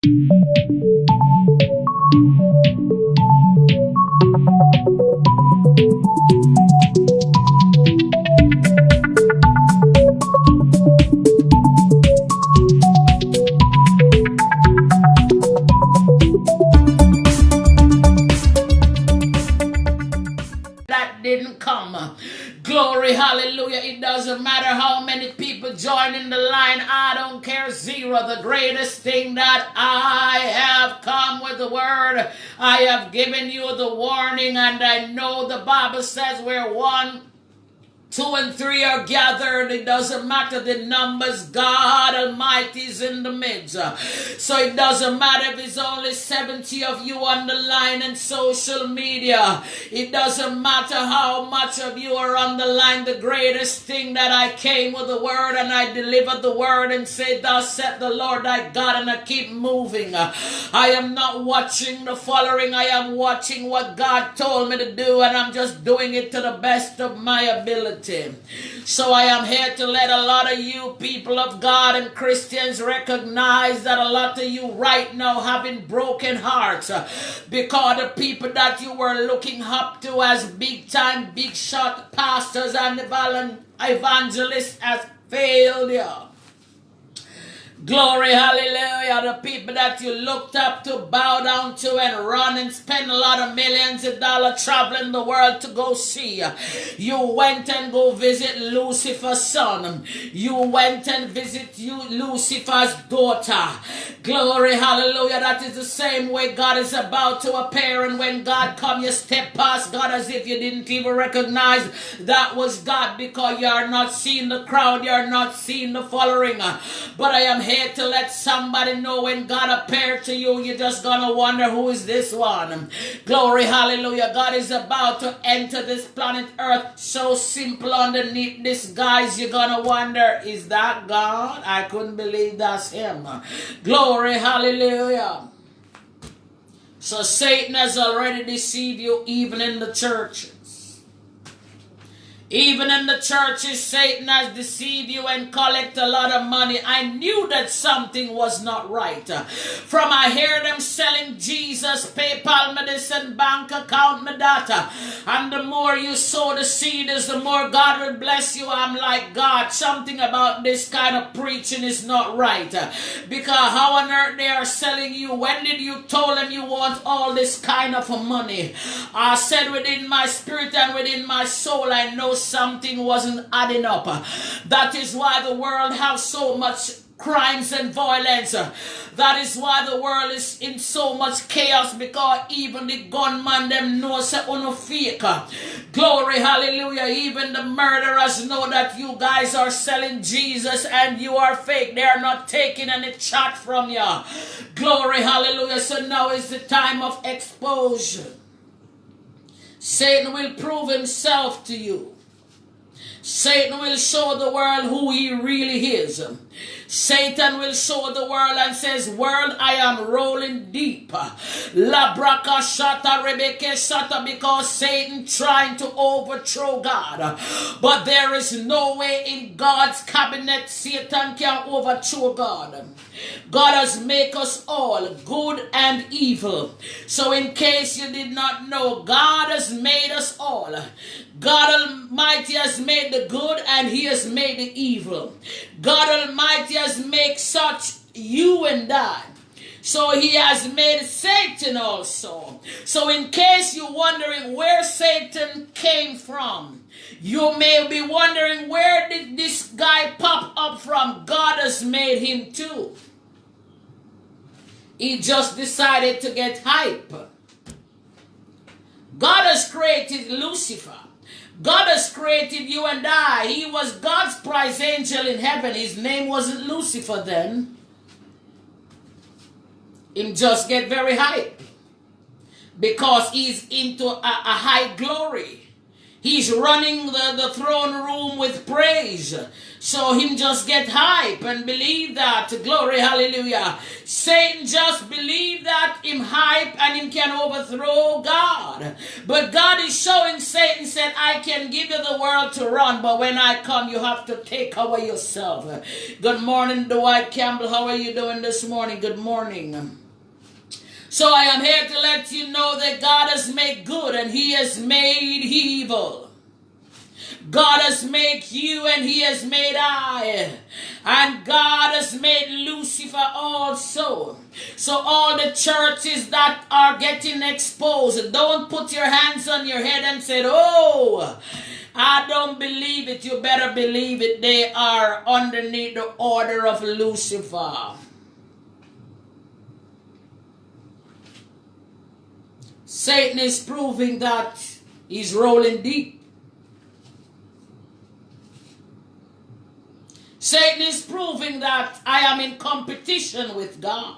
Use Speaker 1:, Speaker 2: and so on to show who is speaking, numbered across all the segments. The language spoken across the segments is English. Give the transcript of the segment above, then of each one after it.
Speaker 1: That didn't come. Glory, hallelujah. It doesn't matter how many people join in the line. I don't care, zero. The greatest thing that I have come with the word. I have given you the warning, and I know the Bible says where 1, 2, and 3 are gathered. It doesn't matter the numbers. God Almighty is in the midst. So it doesn't matter if it's only 70 of you on the line and social media. It doesn't matter how much of you are on the line. The greatest thing that I came with the word, and I delivered the word and said, thus saith the Lord thy God, and I keep moving. I am not watching the following. I am watching what God told me to do, and I'm just doing it to the best of my ability. So I am here to let a lot of you people of God and Christians recognize that a lot of you right now having broken hearts because the people that you were looking up to as big time, big shot pastors and evangelists has failed you. Glory, hallelujah. The people that you looked up to, bow down to, and run and spend a lot of millions of dollars traveling the world to go see. You went and go visit Lucifer's son. You went and visit Lucifer's daughter. Glory, hallelujah. That is the same way God is about to appear. And when God come, you step past God as if you didn't even recognize that was God, because you are not seeing the crowd. You are not seeing the following. But I am here to let somebody know when God appeared to you, you're just gonna wonder, who is this one? Glory, hallelujah. God is about to enter this planet Earth so simple underneath this guise, you're gonna wonder, is that God? I couldn't believe that's him. Glory, hallelujah. So Satan has already deceived you, even in the churches. Even in the churches, Satan has deceived you and collect a lot of money. I knew that something was not right. From I hear them selling Jesus, PayPal me this and bank account me that. And the more you sow the seed, is the more God will bless you. I'm like, God, something about this kind of preaching is not right. Because how on earth they are selling you? When did you told them you want all this kind of money? I said within my spirit and within my soul, I know something wasn't adding up. That is why the world has so much crimes and violence. That is why the world is in so much chaos, because even the gunman them know say uno fake. Glory, hallelujah. Even the murderers know that you guys are selling Jesus and you are fake. They are not taking any chat from you. Glory, hallelujah. So now is the time of exposure. Satan will prove himself to you. Satan will show the world who he really is. Satan will show the world and says, world, I am rolling deep. La braka shata rebeke shata, because Satan trying to overthrow God. But there is no way in God's cabinet Satan can overthrow God. God has made us all good and evil. So in case you did not know, God has made us all. God Almighty has made the good and he has made the evil. God Almighty has made such you and I. So he has made Satan also. So in case you're wondering where Satan came from, you may be wondering, where did this guy pop up from? God has made him too. He just decided to get hype. God has created Lucifer. God has created you and I. He was God's prize angel in heaven. His name wasn't Lucifer then. Him just get very hype because he's into a high glory. He's running the throne room with praise. So him just get hype and believe that. Glory, hallelujah. Satan just believe that him hype and him can overthrow God. But God is showing Satan, said, I can give you the world to run, but when I come, you have to take away yourself. Good morning, Dwight Campbell. How are you doing this morning? Good morning. So I am here to let you know that God has made good and he has made evil. God has made you and he has made I. And God has made Lucifer also. So all the churches that are getting exposed, don't put your hands on your head and say, oh, I don't believe it. You better believe it. They are underneath the order of Lucifer. Satan is proving that he's rolling deep. Satan is proving that I am in competition with God.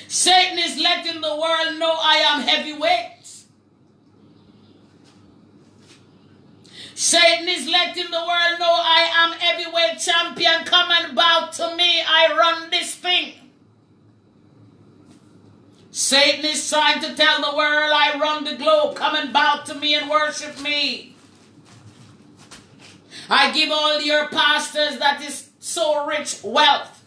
Speaker 1: Satan is letting the world know I am heavyweight. Satan is letting the world know I am heavyweight champion. Come and bow to me. I run this thing. Satan is trying to tell the world I run the globe. Come and bow to me and worship me. I give all your pastors that is so rich wealth.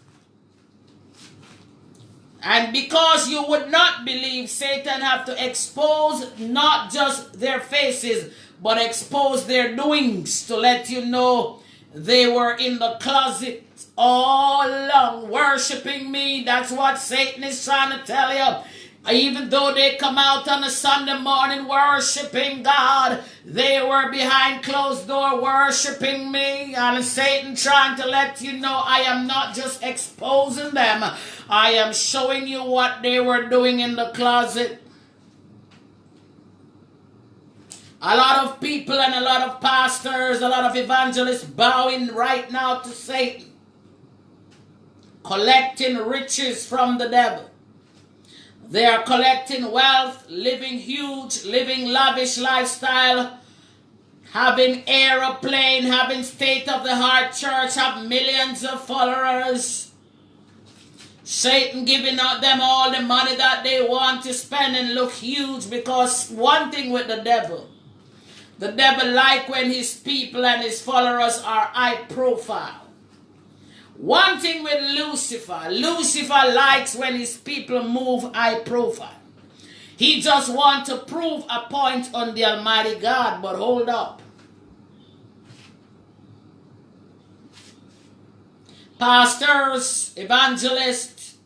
Speaker 1: And because you would not believe, Satan have to expose not just their faces, but expose their doings to let you know they were in the closet all along worshiping me. That's what Satan is trying to tell you. Even though they come out on a Sunday morning worshiping God, they were behind closed door worshiping me. And Satan trying to let you know I am not just exposing them. I am showing you what they were doing in the closet. A lot of people and a lot of pastors, a lot of evangelists bowing right now to Satan. Collecting riches from the devil. They are collecting wealth, living huge, living lavish lifestyle, having aeroplane, having state-of-the-art church, have millions of followers. Satan giving out them all the money that they want to spend and look huge, because one thing with the devil like when his people and his followers are high profile. One thing with Lucifer likes when his people move high profile. He just wants to prove a point on the Almighty God, but hold up. Pastors, evangelists,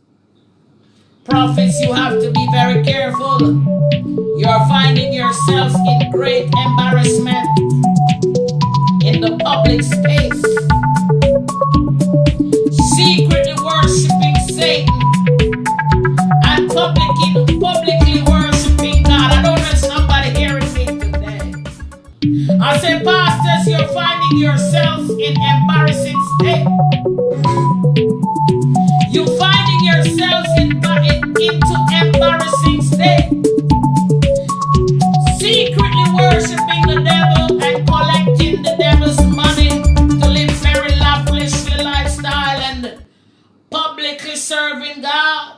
Speaker 1: prophets, you have to be very careful. You're finding yourselves in great embarrassment in the public space. Secretly worshiping Satan and publicly worshiping God. I don't know if somebody hearing me today. I say, pastors, you're finding yourselves in embarrassing state. You're finding yourselves into embarrassing state. Secretly worshiping the devil and collecting the devil's money to live very lavishly lifestyle and publicly serving God.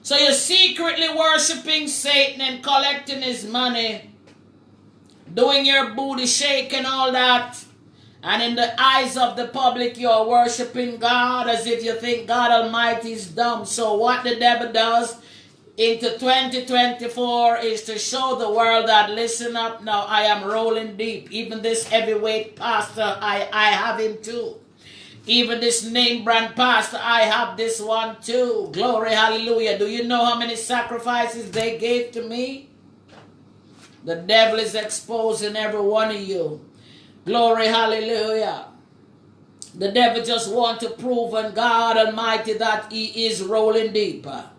Speaker 1: So you're secretly worshiping Satan and collecting his money, doing your booty shake and all that. And in the eyes of the public, you're worshiping God as if you think God Almighty is dumb. So what the devil does into 2024 is to show the world that, listen up now, I am rolling deep. Even this heavyweight pastor, I have him too. Even this name brand pastor, I have this one too. Glory, hallelujah. Do you know how many sacrifices they gave to me? The devil is exposing every one of you. Glory, hallelujah. The devil just wants to prove on God Almighty that he is rolling deeper.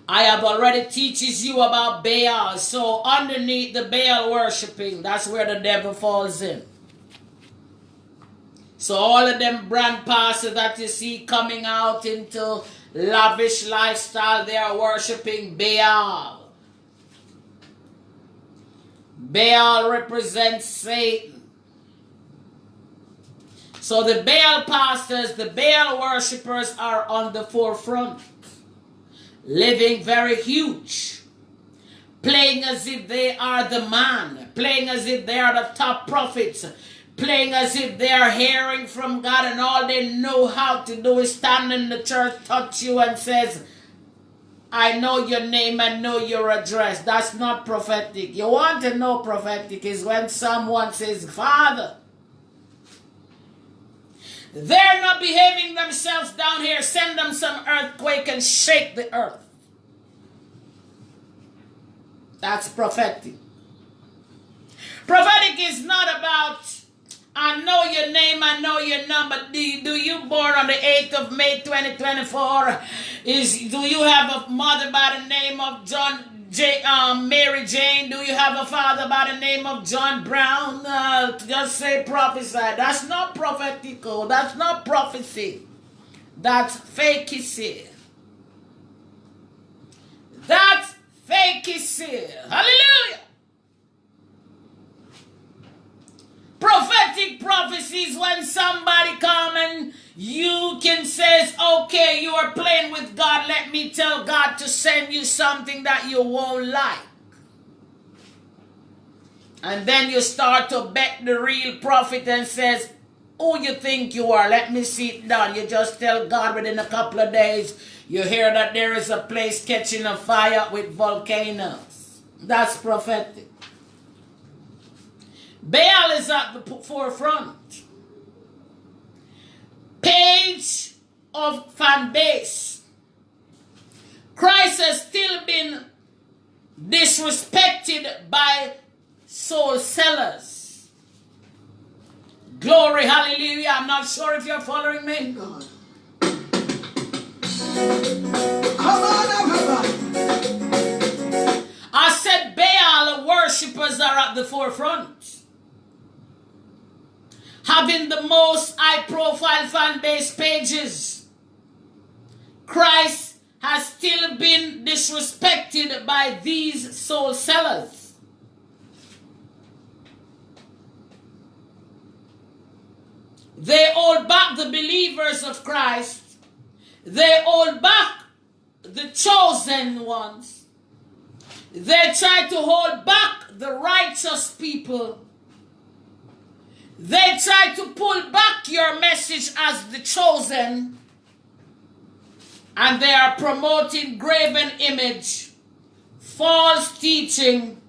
Speaker 1: I have already teaches you about Baal. So underneath the Baal worshiping, that's where the devil falls in. So all of them brand pastors that you see coming out into lavish lifestyle, they are worshiping Baal. Baal represents Satan. So the Baal pastors, the Baal worshippers are on the forefront, living very huge, playing as if they are the man, playing as if they are the top prophets, playing as if they are hearing from God, and all they know how to do is stand in the church, touch you and says, I know your name and know your address. That's not prophetic. You want to know prophetic is when someone says, Father. They're not behaving themselves down here. Send them some earthquake and shake the earth. That's prophetic. Prophetic is not about, I know your name, I know your number. Do you born on the 8th of May 2024? Do you have a mother by the name of Mary Jane? Do you have a father by the name of John Brown? Just say prophesy. That's not prophetical. That's not prophecy. That's fakey. That's fakey. Hallelujah. Prophetic prophecies when somebody come and you can say, okay, you are playing with God. Let me tell God to send you something that you won't like. And then you start to bet the real prophet and says, who you think you are? Let me see it done. You just tell God within a couple of days, you hear that there is a place catching a fire with volcanoes. That's prophetic. Baal is at the forefront. Page of fan base. Christ has still been disrespected by soul sellers. Glory, hallelujah. I'm not sure if you're following me.
Speaker 2: God. Come on.
Speaker 1: I said Baal worshippers are at the forefront, having the most high-profile fan-base pages. Christ has still been disrespected by these soul sellers. They hold back the believers of Christ. They hold back the chosen ones. They try to hold back the righteous people. They try to pull back your message as the chosen, and they are promoting graven image, false teaching,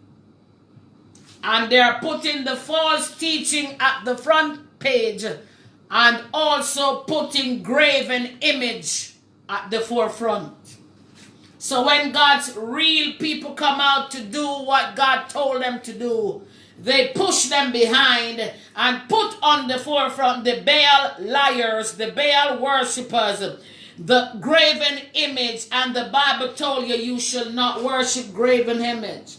Speaker 1: and they are putting the false teaching at the front page and also putting graven image at the forefront. So when God's real people come out to do what God told them to do, they push them behind and put on the forefront the Baal liars, the Baal worshippers, the graven image. And the Bible told you, you shall not worship graven image.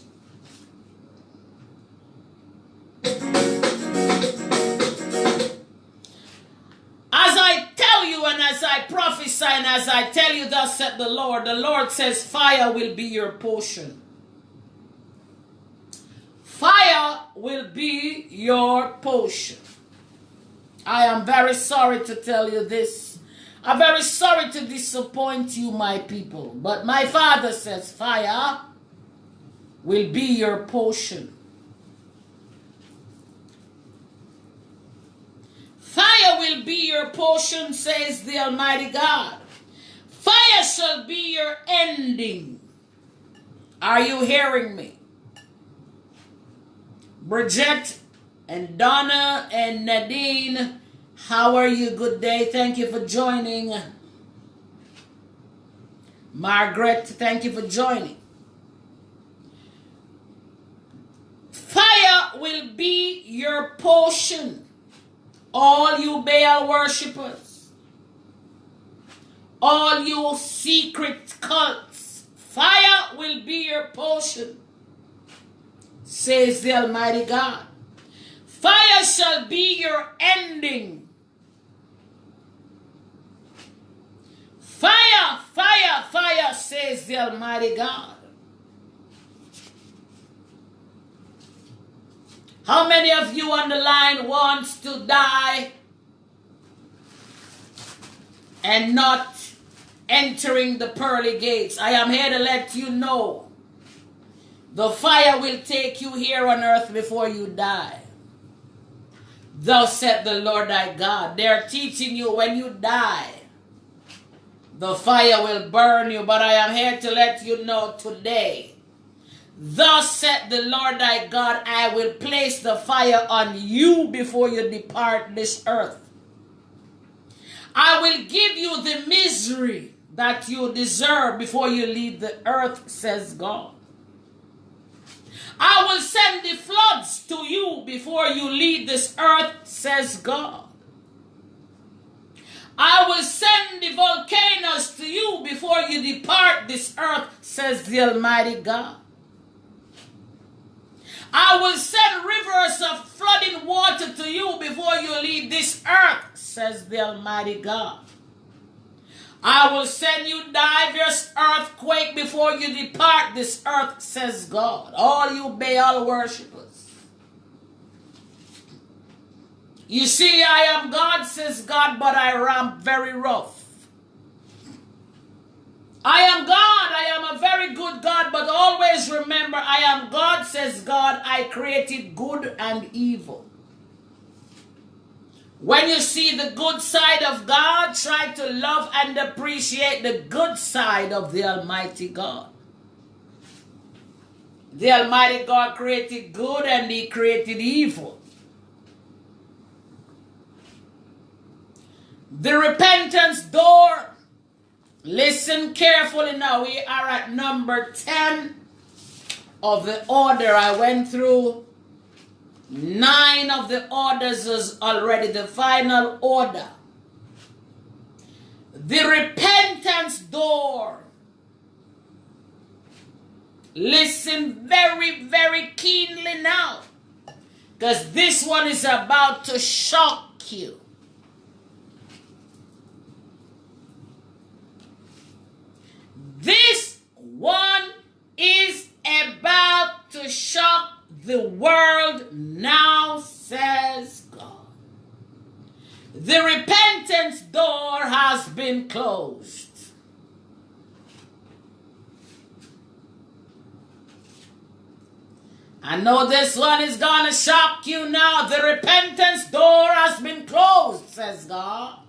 Speaker 1: As I tell you and as I prophesy and as I tell you, thus said the Lord says fire will be your portion. Fire will be your portion. I am very sorry to tell you this. I'm very sorry to disappoint you, my people. But my Father says fire will be your portion. Fire will be your portion, says the Almighty God. Fire shall be your ending. Are you hearing me? Bridget and Donna and Nadine, how are you? Good day. Thank you for joining. Margaret, thank you for joining. Fire will be your portion. All you Baal worshippers, all you secret cults, fire will be your portion, says the Almighty God. Fire shall be your ending. Fire, fire, fire, says the Almighty God. How many of you on the line wants to die and not entering the pearly gates. I am here to let you know the fire will take you here on earth before you die. Thus said the Lord thy God. They are teaching you when you die, the fire will burn you. But I am here to let you know today, thus said the Lord thy God, I will place the fire on you before you depart this earth. I will give you the misery that you deserve before you leave the earth, says God. I will send the floods to you before you leave this earth, says God. I will send the volcanoes to you before you depart this earth, says the Almighty God. I will send rivers of flooding water to you before you leave this earth, says the Almighty God. I will send you diverse earthquake before you depart this earth, says God. All you Baal worshippers. You see, I am God, says God, but I am very rough. I am God, I am a very good God, but always remember, I am God, says God. I created good and evil. When you see the good side of God, try to love and appreciate the good side of the Almighty God. The Almighty God created good and He created evil. The repentance door. Listen carefully now. We are at number 10 of the order. I went through 9 of the orders is already the final order. The repentance door. Listen very, very keenly now, because this one is about to shock you. This one is about to shock the world now, says God. The repentance door has been closed. I know this one is going to shock you now. The repentance door has been closed, says God.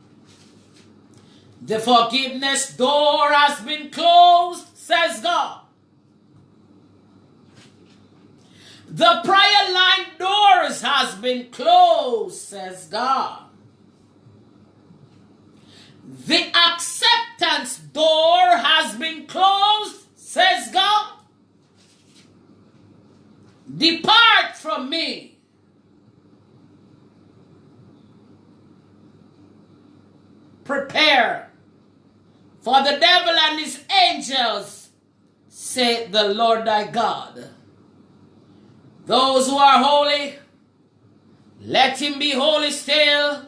Speaker 1: The forgiveness door has been closed, says God. The prayer line doors has been closed, says God. The acceptance door has been closed, says God. Depart from me. Prepare for the devil and his angels, saith the Lord thy God. Those who are holy, let him be holy still.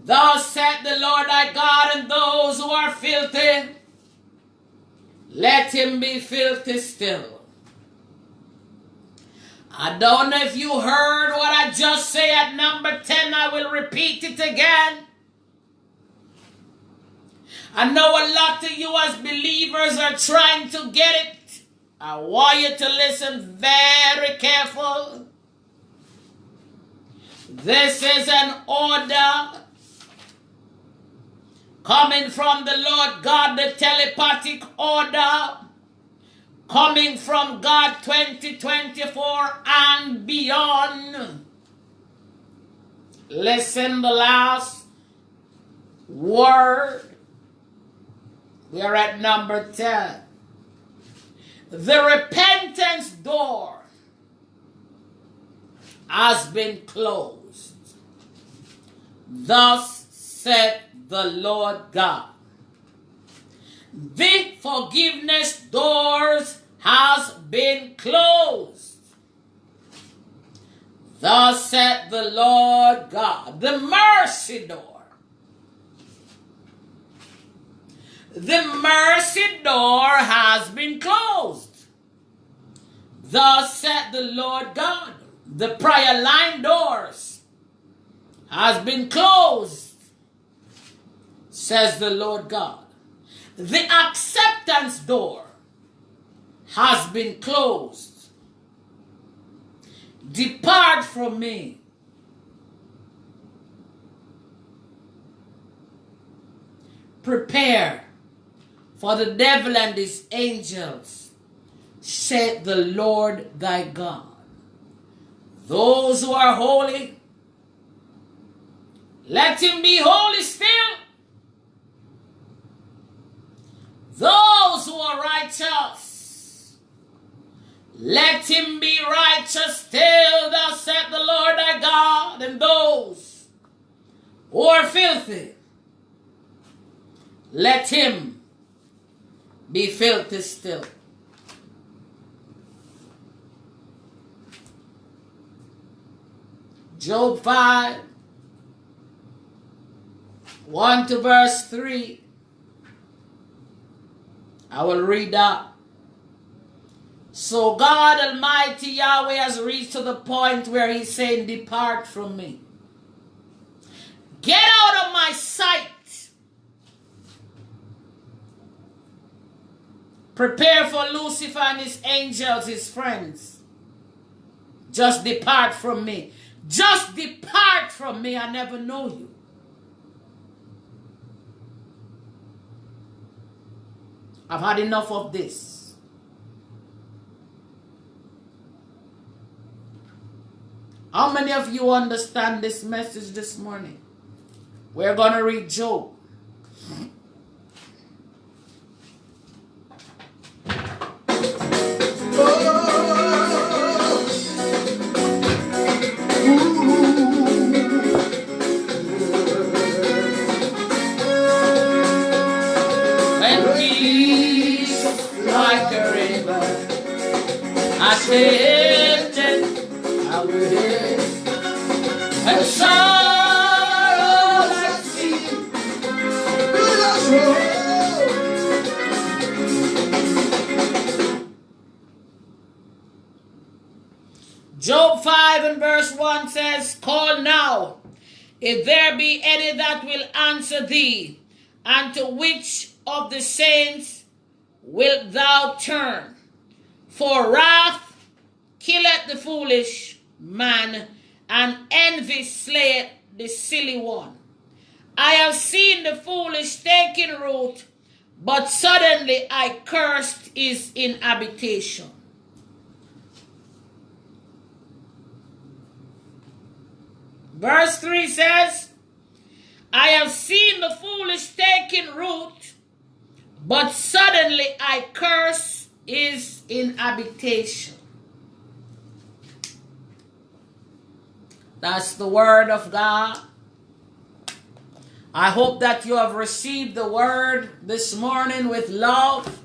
Speaker 1: Thus saith the Lord thy God, and those who are filthy, let him be filthy still. I don't know if you heard what I just said at number 10. I will repeat it again. I know a lot of you as believers are trying to get it. I want you to listen very careful. This is an order coming from the Lord God, the telepathic order, coming from God 2024 and beyond. Listen, the last word. We are at number 10. The repentance door has been closed. Thus said the Lord God. The forgiveness doors has been closed. Thus said the Lord God. The mercy door. The mercy door has been closed. Thus said the Lord God. The prayer line doors has been closed. says the Lord God. The acceptance door has been closed. Depart from me. Prepare for the devil and his angels, saith the Lord thy God. Those who are holy, let him be holy still. Those who are righteous, let him be righteous still, thus saith the Lord thy God. And those who are filthy, let him be filthy still. Job 5, 1 to verse 3. I will read that. So God Almighty Yahweh has reached to the point where he's saying, depart from me. Get out of my sight. Prepare for Lucifer and his angels, his friends. Just depart from me. Just depart from me. I never know you. I've had enough of this. How many of you understand this message this morning? We're going to read Job. I will hear and sorrow like sea. Job 5 and verse 1 says, call now, if there be any that will answer thee, and to which of the saints wilt thou turn? For wrath killeth the foolish man, and envy slayeth the silly one. I have seen the foolish taking root, but suddenly I cursed his inhabitation. Verse 3 says, I have seen the foolish taking root, but suddenly I curse his inhabitation. That's the word of God. I hope that you have received the word this morning with love.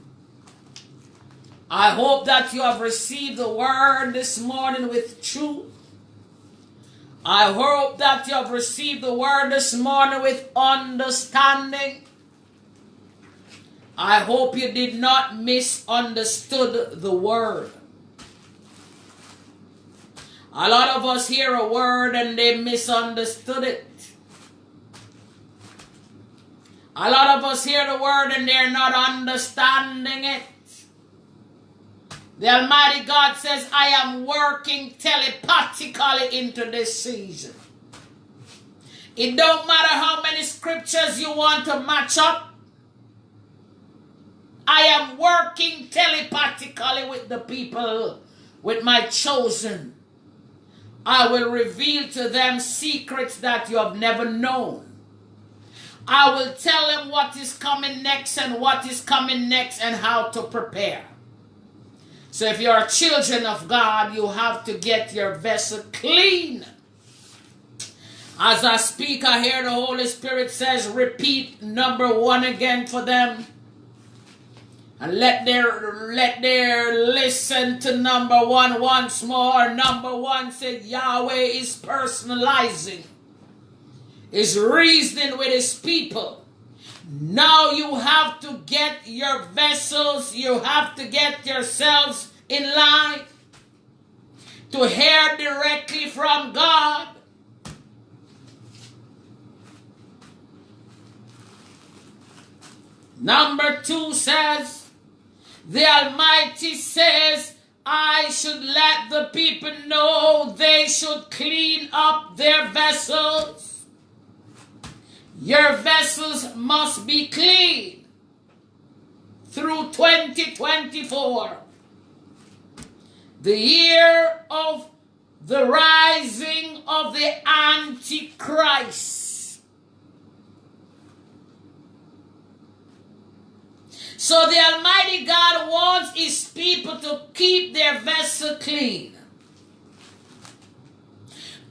Speaker 1: I hope that you have received the word this morning with truth. I hope that you have received the word this morning with understanding. I hope you did not misunderstood the word. A lot of us hear a word and they misunderstood it. A lot of us hear the word and they're not understanding it. The Almighty God says, I am working telepathically into this season. It don't matter how many scriptures you want to match up. I am working telepathically with the people, with my chosen. I will reveal to them secrets that you have never known. I will tell them what is coming next and what is coming next and how to prepare. So if you are children of God, you have to get your vessel clean. As I speak, I hear the Holy Spirit says, repeat number 1 again for them. And let their listen to number 1 once more. Number 1 said Yahweh is personalizing, is reasoning with his people. Now you have to get your vessels, you have to get yourselves in line to hear directly from God. Number 2 says, the Almighty says, I should let the people know they should clean up their vessels. Your vessels must be clean through 2024. The year of the rising of the Antichrist. So the Almighty God wants His people to keep their vessel clean.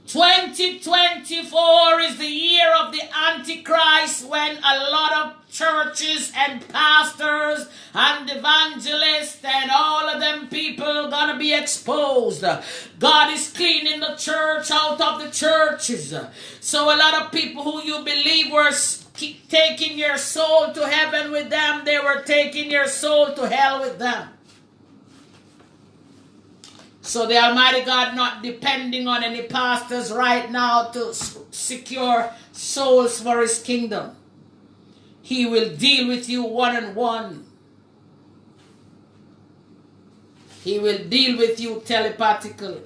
Speaker 1: 2024 is the year of the Antichrist, when a lot of churches and pastors and evangelists and all of them people gonna be exposed. God is cleaning the church out of the churches. So a lot of people who you believe were taking your soul to heaven with them, they were taking your soul to hell with them. So the Almighty God not depending on any pastors right now to secure souls for His kingdom. He will deal with you one-on-one. He will deal with you telepathically.